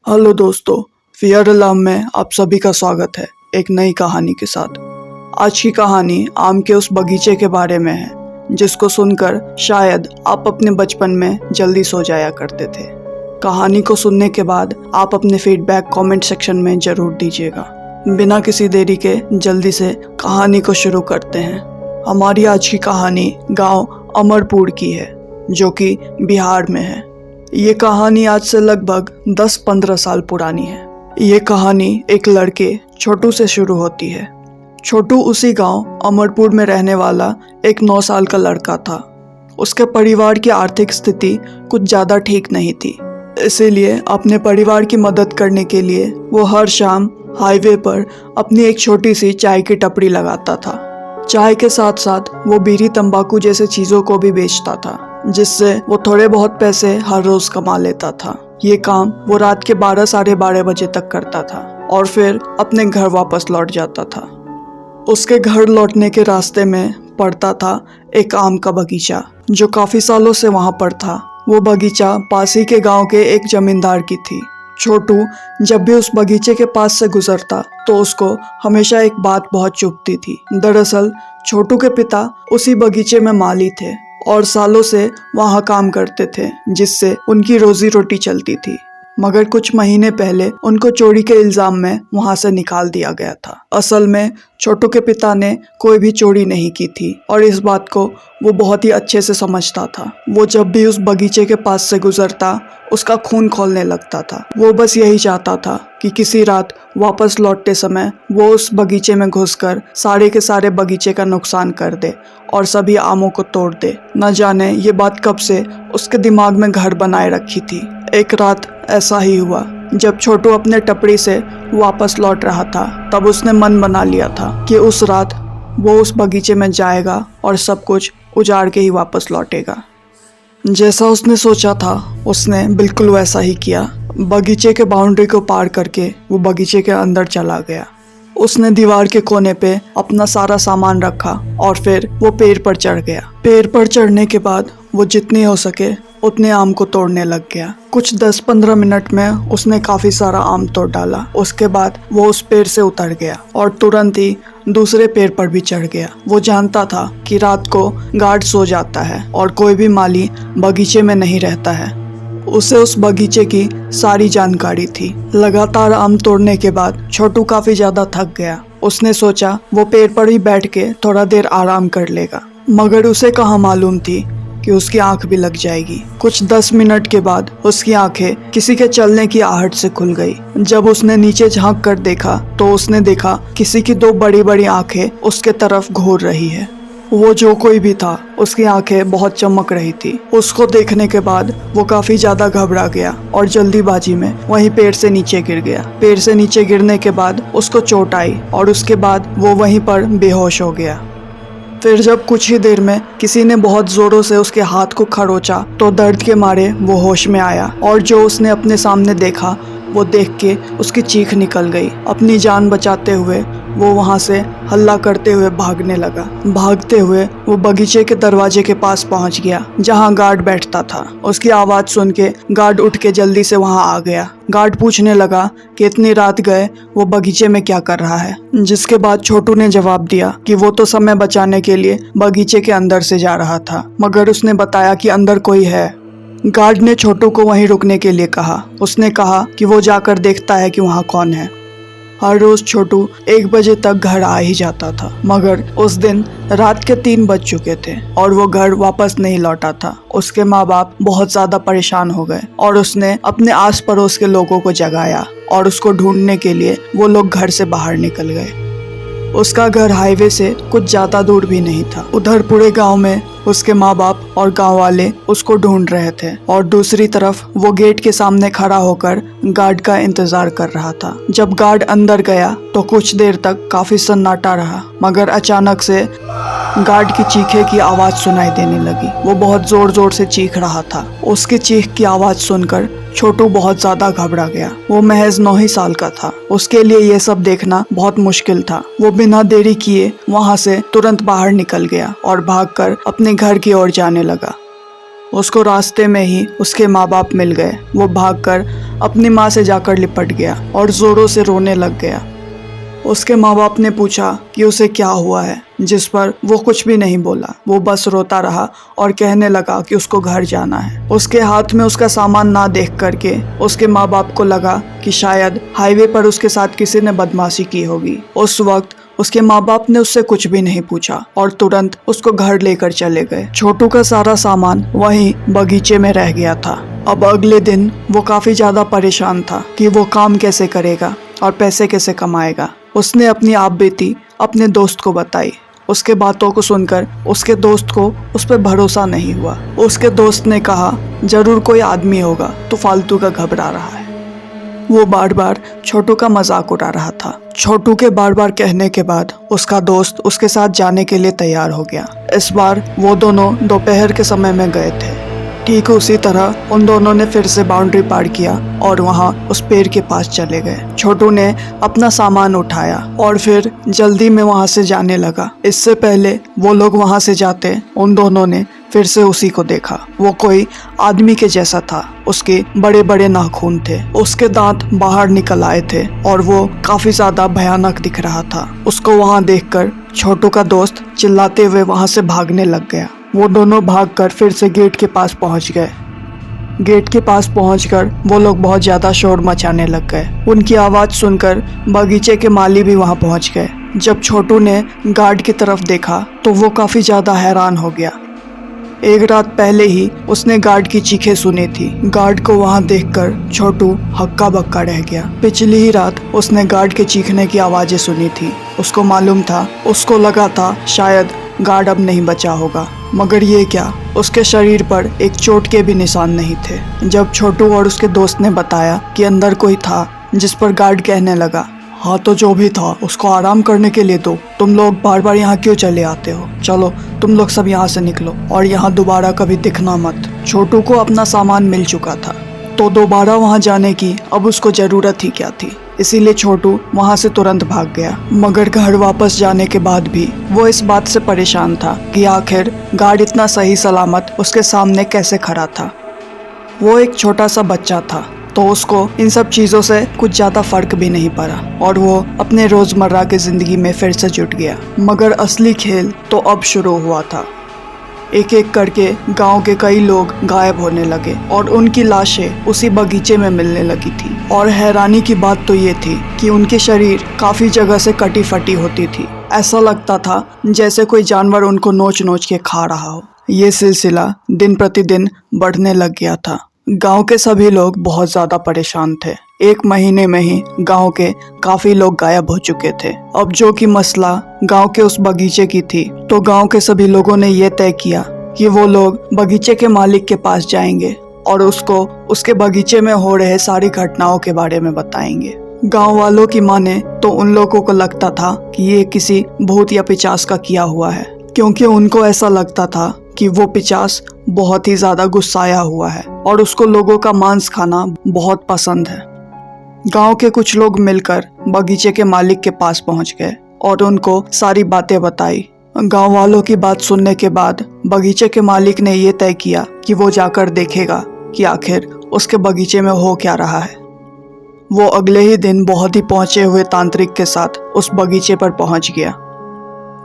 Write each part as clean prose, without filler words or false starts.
Hello दोस्तों, fear alarm में आप सभी का स्वागत है एक नई कहानी के साथ। आज की कहानी आम के उस बगीचे के बारे में है जिसको सुनकर शायद आप अपने बचपन में जल्दी सो जाया करते थे। कहानी को सुनने के बाद आप अपने फीडबैक कमेंट सेक्शन में ज़रूर दीजिएगा। बिना किसी देरी के जल्दी से कहानी को शुरू करते हैं। हमारी आज की कहानी गांव अमरपुर की है जो कि बिहार में है। ये कहानी आज से लगभग 10-15 साल पुरानी है। ये कहानी एक लड़के छोटू से शुरू होती है। छोटू उसी गांव अमरपुर में रहने वाला एक 9 साल का लड़का था। उसके परिवार की आर्थिक स्थिति कुछ ज़्यादा ठीक नहीं थी, इसीलिए अपने परिवार की मदद करने के लिए वो हर शाम हाईवे पर अपनी एक छोटी सी चाय की टपरी लगाता था। चाय के साथ साथ वो बीड़ी तंबाकू जैसे चीज़ों को भी बेचता था, जिससे वो थोड़े बहुत पैसे हर रोज कमा लेता था। ये काम वो रात के 12-12:30 बजे तक करता था और फिर अपने घर वापस लौट जाता था। उसके घर लौटने के रास्ते में पड़ता था एक आम का बगीचा जो काफी सालों से वहां पर था। वो बगीचा पास ही के गांव के एक जमींदार की थी। छोटू जब भी उस बगीचे के पास से गुजरता तो उसको हमेशा एक बात बहुत चुभती थी। दरअसल छोटू के पिता उसी बगीचे में माली थे और सालों से वहाँ काम करते थे, जिससे उनकी रोजी रोटी चलती थी। मगर कुछ महीने पहले उनको चोरी के इल्जाम में वहाँ से निकाल दिया गया था। असल में छोटू के पिता ने कोई भी चोरी नहीं की थी और इस बात को वो बहुत ही अच्छे से समझता था। वो जब भी उस बगीचे के पास से गुजरता उसका खून खौलने लगता था। वो बस यही चाहता था कि किसी रात वापस लौटते समय वो उस बगीचे में घुसकर सारे के सारे बगीचे का नुकसान कर दे और सभी आमों को तोड़ दे। न जाने ये बात कब से उसके दिमाग में घर बनाए रखी थी। एक रात ऐसा ही हुआ जब छोटू अपने टपरी से वापस लौट रहा था। तब उसने मन बना लिया था कि उस रात वो उस बगीचे में जाएगा और सब कुछ उजाड़ के ही वापस लौटेगा। जैसा उसने सोचा था उसने बिल्कुल वैसा ही किया। बगीचे के बाउंड्री को पार करके वो बगीचे के अंदर चला गया। उसने दीवार के कोने पे अपना सारा सामान रखा और फिर वो पेड़ पर चढ़ गया। पेड़ पर चढ़ने के बाद वो जितनी हो सके उतने आम को तोड़ने लग गया। कुछ 10-15 मिनट में उसने काफी सारा आम तोड़ डाला। उसके बाद वो उस पेड़ से उतर गया और तुरंत ही दूसरे पेड़ पर भी चढ़ गया। वो जानता था कि रात को गार्ड सो जाता है और कोई भी माली बगीचे में नहीं रहता है। उसे उस बगीचे की सारी जानकारी थी। लगातार आम तोड़ने के बाद छोटू काफी ज्यादा थक गया। उसने सोचा वो पेड़ पर ही बैठ के थोड़ा देर आराम कर लेगा, मगर उसे कहाँ मालूम थी कि उसकी आंख भी लग जाएगी। कुछ 10 मिनट के बाद उसकी आंखें किसी के चलने की आहट से खुल गई। जब उसने नीचे झांक कर देखा तो उसने देखा किसी की 2 बड़ी बड़ी आंखें उसके तरफ घूर रही है। वो जो कोई भी था उसकी आंखें बहुत चमक रही थी। उसको देखने के बाद वो काफी ज्यादा घबरा गया और जल्दीबाजी में वहीं पेड़ से नीचे गिर गया। पेड़ से नीचे गिरने के बाद उसको चोट आई और उसके बाद वो वहीं पर बेहोश हो गया। फिर जब कुछ ही देर में किसी ने बहुत जोरों से उसके हाथ को खरोचा तो दर्द के मारे वो होश में आया और जो उसने अपने सामने देखा वो देख के उसकी चीख निकल गई। अपनी जान बचाते हुए वो वहाँ से हल्ला करते हुए भागने लगा। भागते हुए वो बगीचे के दरवाजे के पास पहुँच गया जहाँ गार्ड बैठता था। उसकी आवाज़ सुन के गार्ड उठ के जल्दी से वहाँ आ गया। गार्ड पूछने लगा कि इतनी रात गए वो बगीचे में क्या कर रहा है, जिसके बाद छोटू ने जवाब दिया कि वो तो समय बचाने के लिए बगीचे के अंदर से जा रहा था, मगर उसने बताया कि अंदर कोई है। गार्ड ने छोटू को वहीं रुकने के लिए कहा। उसने कहा कि वो जाकर देखता है कि वहाँ कौन है। हर रोज छोटू 1 बजे तक घर आ ही जाता था, मगर उस दिन रात के 3 बज चुके थे और वो घर वापस नहीं लौटा था। उसके माँ बाप बहुत ज्यादा परेशान हो गए और उसने अपने आस पड़ोस के लोगों को जगाया और उसको ढूंढने के लिए वो लोग घर से बाहर निकल गए। उसका घर हाईवे से कुछ ज्यादा दूर भी नहीं था। उधर पूरे गांव में उसके माँ बाप और गांव वाले उसको ढूंढ रहे थे और दूसरी तरफ वो गेट के सामने खड़ा होकर गार्ड का इंतजार कर रहा था। जब गार्ड अंदर गया तो कुछ देर तक काफी सन्नाटा रहा, मगर अचानक से गार्ड की चीखे की आवाज सुनाई देने लगी। वो बहुत जोर जोर से चीख रहा था। उसकी चीख की आवाज सुनकर छोटू बहुत ज्यादा घबरा गया। वो महज 9 ही साल का था। उसके लिए ये सब देखना बहुत मुश्किल था। वो बिना देरी किए वहां से तुरंत बाहर निकल गया और भागकर अपने घर की ओर जाने लगा। उसको रास्ते में ही उसके माँ बाप मिल गए। वो भागकर अपनी माँ से जाकर लिपट गया और जोरों से रोने लग गया। उसके माँ बाप ने पूछा कि उसे क्या हुआ है, जिस पर वो कुछ भी नहीं बोला। वो बस रोता रहा और कहने लगा कि उसको घर जाना है। उसके हाथ में उसका सामान ना देख करके उसके माँ बाप को लगा कि शायद हाईवे पर उसके साथ किसी ने बदमाशी की होगी। उस वक्त उसके माँ बाप ने उससे कुछ भी नहीं पूछा और तुरंत उसको घर लेकर चले गए। छोटू का सारा सामान वहीं बगीचे में रह गया था। अब अगले दिन वो काफी ज्यादा परेशान था कि वो काम कैसे करेगा और पैसे कैसे कमाएगा। उसने अपनी आप बीती अपने दोस्त को बताई। उसके बातों को सुनकर उसके दोस्त को उस पर भरोसा नहीं हुआ। उसके दोस्त ने कहा, जरूर कोई आदमी होगा तो फालतू का घबरा रहा है। वो बार बार छोटू का मजाक उड़ा रहा था। छोटू के बार बार कहने के बाद उसका दोस्त उसके साथ जाने के लिए तैयार हो गया। इस बार वो दोनों दोपहर के समय में गए थे। ठीक उसी तरह उन दोनों ने फिर से बाउंड्री पार किया और वहां उस पेड़ के पास चले गए। छोटू ने अपना सामान उठाया और फिर जल्दी में वहां से जाने लगा। इससे पहले वो लोग वहां से जाते उन दोनों ने फिर से उसी को देखा। वो कोई आदमी के जैसा था। उसके बड़े बड़े नाखून थे, उसके दांत बाहर निकल आए थे और वो काफी ज्यादा भयानक दिख रहा था। उसको वहां देखकर छोटू का दोस्त चिल्लाते हुए वहां से भागने लग गया। वो दोनों भागकर फिर से गेट के पास पहुंच गए। गेट के पास पहुंचकर वो लोग बहुत ज्यादा शोर मचाने लग गए। उनकी आवाज सुनकर बगीचे के माली भी वहां पहुंच गए। जब छोटू ने गार्ड की तरफ देखा तो वो काफी ज्यादा हैरान हो गया। एक रात पहले ही उसने गार्ड की चीखें सुनी थी। गार्ड को वहां देखकर छोटू हक्का बक्का रह गया। पिछली ही रात उसने गार्ड के चीखने की आवाजें सुनी थी। उसको मालूम था, उसको लगा था शायद गार्ड अब नहीं बचा होगा, मगर ये क्या, उसके शरीर पर एक चोट के भी निशान नहीं थे। जब छोटू और उसके दोस्त ने बताया कि अंदर कोई था, जिस पर गार्ड कहने लगा, हाँ तो जो भी था उसको आराम करने के लिए दो, तुम लोग बार बार यहाँ क्यों चले आते हो, चलो तुम लोग सब यहाँ से निकलो और यहाँ दोबारा कभी दिखना मत। छोटू को अपना सामान मिल चुका था तो दोबारा वहाँ जाने की अब उसको जरूरत ही क्या थी। इसीलिए छोटू वहाँ से तुरंत भाग गया। मगर घर वापस जाने के बाद भी वो इस बात से परेशान था कि आखिर गार्ड इतना सही सलामत उसके सामने कैसे खड़ा था। वो एक छोटा सा बच्चा था तो उसको इन सब चीज़ों से कुछ ज़्यादा फर्क भी नहीं पड़ा और वो अपने रोज़मर्रा की ज़िंदगी में फिर से जुट गया। मगर असली खेल तो अब शुरू हुआ था। एक एक करके गांव के कई लोग गायब होने लगे और उनकी लाशें उसी बगीचे में मिलने लगी थी। और हैरानी की बात तो ये थी कि उनके शरीर काफ़ी जगह से कटी फटी होती थी। ऐसा लगता था जैसे कोई जानवर उनको नोच नोच के खा रहा हो। ये सिलसिला दिन प्रतिदिन बढ़ने लग गया था। गांव के सभी लोग बहुत ज़्यादा परेशान थे। एक महीने में ही गांव के काफी लोग गायब हो चुके थे। अब जो कि मसला गांव के उस बगीचे की थी, तो गांव के सभी लोगों ने यह तय किया कि वो लोग बगीचे के मालिक के पास जाएंगे और उसको उसके बगीचे में हो रहे सारी घटनाओं के बारे में बताएंगे। गांव वालों की माने तो उन लोगों को लगता था कि ये किसी भूत या पिशाच का किया हुआ है, क्योंकि उनको ऐसा लगता था कि वो पिशाच बहुत ही ज्यादा गुस्साया हुआ है और उसको लोगों का मांस खाना बहुत पसंद है। गांव के कुछ लोग मिलकर बगीचे के मालिक के पास पहुंच गए और उनको सारी बातें बताई। गांव वालों की बात सुनने के बाद बगीचे के मालिक ने ये तय किया कि वो जाकर देखेगा कि आखिर उसके बगीचे में हो क्या रहा है। वो अगले ही दिन बहुत ही पहुंचे हुए तांत्रिक के साथ उस बगीचे पर पहुंच गया।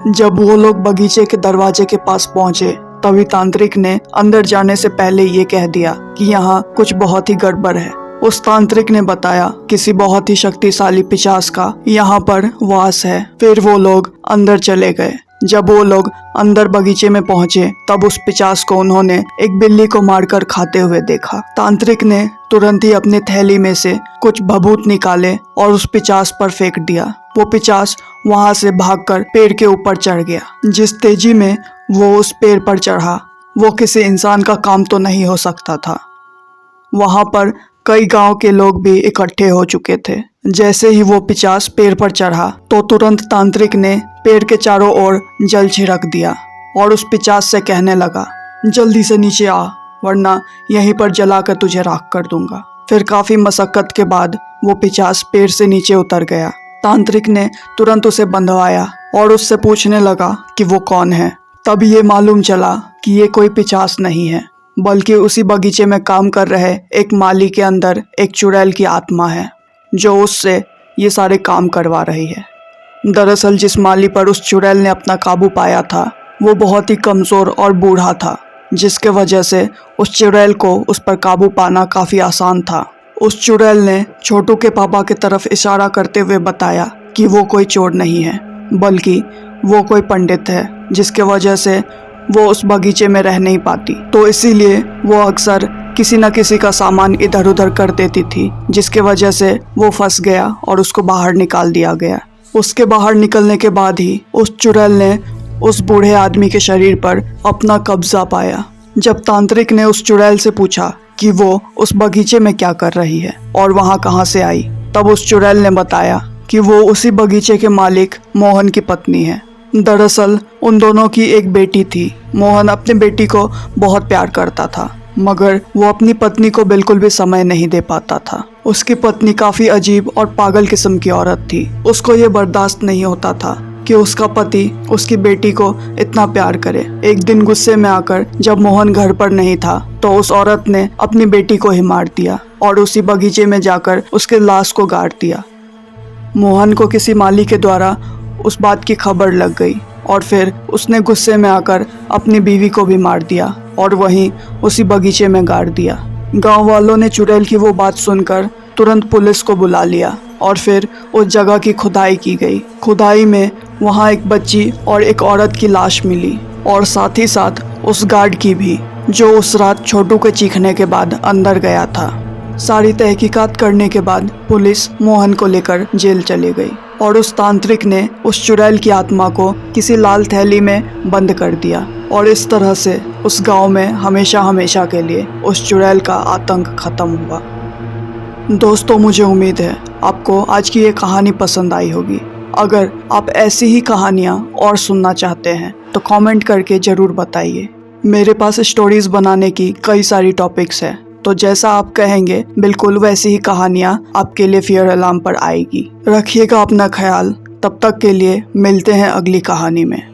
जब वो लोग बगीचे के दरवाजे के पास पहुंचे तभी तांत्रिक ने अंदर जाने से पहले ये कह दिया कि यहाँ कुछ बहुत ही गड़बड़ है। उस तांत्रिक ने बताया किसी बहुत ही शक्तिशाली पिशाच का यहाँ पर वास है। फिर वो लोग अंदर चले गए। जब वो लोग अंदर बगीचे में पहुंचे तब उस पिशाच को उन्होंने एक बिल्ली को मारकर खाते हुए देखा। तांत्रिक ने तुरंत ही अपनी थैली में से कुछ भभूत निकाले और उस पिशाच पर फेंक दिया। वो पिशाच वहां से भागकर पेड़ के ऊपर चढ़ गया। जिस तेजी में वो उस पेड़ पर चढ़ा वो किसी इंसान का काम तो नहीं हो सकता था। वहां पर कई गांव के लोग भी इकट्ठे हो चुके थे। जैसे ही वो पिशाच पेड़ पर चढ़ा तो तुरंत तांत्रिक ने पेड़ के चारों ओर जल छिड़क दिया और उस पिशाच से कहने लगा, जल्दी से नीचे आ वरना यहीं पर जलाकर तुझे राख कर दूंगा। फिर काफी मशक्कत के बाद वो पिशाच पेड़ से नीचे उतर गया। तांत्रिक ने तुरंत उसे बंधवाया और उससे पूछने लगा कि वो कौन है। तब ये मालूम चला कि ये कोई पिशाच नहीं है, बल्कि उसी बगीचे में काम कर रहे एक माली के अंदर एक चुड़ैल की आत्मा है जो उससे ये सारे काम करवा रही है। दरअसल जिस माली पर उस चुड़ैल ने अपना काबू पाया था वो बहुत ही कमज़ोर और बूढ़ा था, जिसके वजह से उस चुड़ैल को उस पर काबू पाना काफ़ी आसान था। उस चुड़ैल ने छोटू के पापा की तरफ इशारा करते हुए बताया कि वो कोई चोर नहीं है, बल्कि वो कोई पंडित है, जिसके वजह से वो उस बगीचे में रह नहीं पाती। तो इसीलिए वो अक्सर किसी न किसी का सामान इधर उधर कर देती थी, जिसके वजह से वो फंस गया और उसको बाहर निकाल दिया गया। उसके बाहर निकलने के बाद ही उस चुड़ैल ने उस बूढ़े आदमी के शरीर पर अपना कब्जा पाया। जब तांत्रिक ने उस चुड़ैल से पूछा कि वो उस बगीचे में क्या कर रही है और वहाँ कहाँ से आई, तब उस चुड़ैल ने बताया कि वो उसी बगीचे के मालिक मोहन की पत्नी है। दरअसल उन दोनों की एक बेटी थी। मोहन अपनी बेटी को बहुत प्यार करता था, मगर वो अपनी पत्नी को बिल्कुल भी समय नहीं दे पाता था। उसकी पत्नी काफ़ी अजीब और पागल किस्म की औरत थी। उसको ये बर्दाश्त नहीं होता था कि उसका पति उसकी बेटी को इतना प्यार करे। एक दिन गुस्से में आकर जब मोहन घर पर नहीं था तो उस औरत ने अपनी बेटी को ही मार दिया और उसी बगीचे में जाकर उसके लाश को गाड़ दिया। मोहन को किसी माली के द्वारा उस बात की खबर लग गई और फिर उसने गुस्से में आकर अपनी बीवी को भी मार दिया और वहीं उसी बगीचे में गाड़ दिया। गांव वालों ने चुड़ैल की वो बात सुनकर तुरंत पुलिस को बुला लिया और फिर उस जगह की खुदाई की गई। खुदाई में वहाँ एक बच्ची और एक औरत की लाश मिली और साथ ही साथ उस गार्ड की भी, जो उस रात छोटू के चीखने के बाद अंदर गया था। सारी तहकीकात करने के बाद पुलिस मोहन को लेकर जेल चली गई और उस तांत्रिक ने उस चुड़ैल की आत्मा को किसी लाल थैली में बंद कर दिया और इस तरह से उस गांव में हमेशा हमेशा के लिए उस चुड़ैल का आतंक खत्म हुआ। दोस्तों, मुझे उम्मीद है आपको आज की ये कहानी पसंद आई होगी। अगर आप ऐसी ही कहानियाँ और सुनना चाहते हैं तो कमेंट करके ज़रूर बताइए। मेरे पास स्टोरीज बनाने की कई सारी टॉपिक्स हैं, तो जैसा आप कहेंगे बिल्कुल वैसी ही कहानियाँ आपके लिए फियर अलार्म पर आएगी। रखिएगा अपना ख्याल। तब तक के लिए मिलते हैं अगली कहानी में।